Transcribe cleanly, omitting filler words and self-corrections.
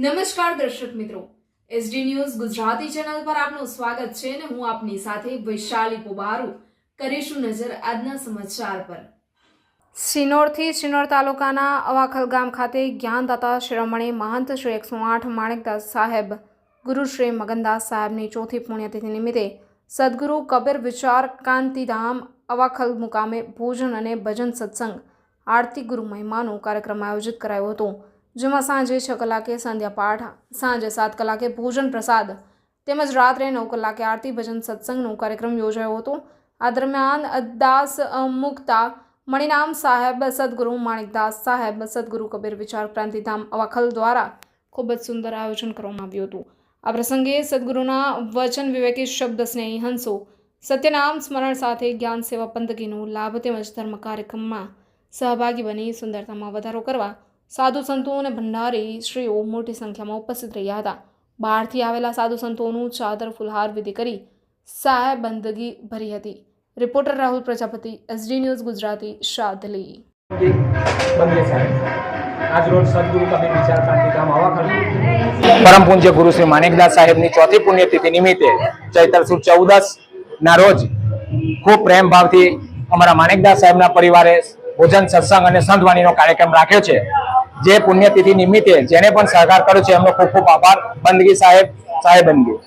નમસ્કાર દર્શક મિત્રો, એસડી ન્યૂઝ ગુજરાતી ચેનલ પર આપનું સ્વાગત છે અને હું આપની સાથે વૈશાલી પોબારુ કરીશું નજર આજના સમાચાર પર। સિનોરથી સિનોર તાલુકાના અવાખલ ગામ ખાતે જ્ઞાનદાતા શિરોમણી મહંત શ્રી 108 માણેકદાસ સાહેબ ગુરુ શ્રી મગનદાસ સાહેબની ચોથી પુણ્યતિથિ નિમિત્તે સદગુરુ કબીર વિચાર કાંતિધામ અવાખલ મુકામે ભોજન અને ભજન સત્સંગ આરતી ગુરુ મહિમાનો કાર્યક્રમ આયોજિત કરાયો હતો, જેમાં સાંજે 6 કલાકે સંધ્યા પાઠ, સાંજે 7 કલાકે ભોજન પ્રસાદ તેમજ રાત્રે 9 કલાકે આરતી ભજન સત્સંગનો કાર્યક્રમ યોજાયો હતો। આ દરમિયાન દાસ મુક્તા મણિનામ સાહેબ સદગુરુ માણિકદાસ સાહેબ સદગુરુ કબીર વિચાર ક્રાંતિધામ અવાખલ દ્વારા ખૂબ જ સુંદર આયોજન કરવામાં આવ્યું હતું। આ પ્રસંગે સદગુરુના વચન વિવેકી શબ્દ સ્નેહી હંસો સત્યનામ સ્મરણ સાથે જ્ઞાન સેવા પંથકીનો લાભ તેમજ ધર્મ કાર્યક્રમમાં સહભાગી બની સુંદરતામાં વધારો કરવા સાધુ સંતો અને ભંડારી શ્રીઓ મોટી સંખ્યામાં ઉપસ્થિત રહ્યા હતા। બહારથી આવેલા સાધુ સંતોનું ચાદર ફુલહાર વિધિ કરી સાહેબ બંદગી ભરી હતી। Reporter Rahul Prajapati, SD news Gujarati, Shadli. આજરોજ સદગુરુ કબીર વિચાર ક્રાંતિધામ અવાખલ પરમ પૂજ્ય ગુરુ શ્રી માણેકદાસ સાહેબની ચોથી પુણ્યતિથિ નિમિત્તે ચૈત્ર સુદ 14 ના રોજ ખૂબ પ્રેમ ભાવથી અમારા માણેકદાસ સાહેબના પરિવારે ભોજન સત્સંગ અને સંતવાણીનો કાર્યક્રમ રાખ્યો છે। જે પુણ્યતિથિ નિમિત્તે જેને પણ સહકાર કર્યો છે એમનો ખૂબ ખૂબ આભાર। બંદગી સાહેબ, સાહેબ બંદગી।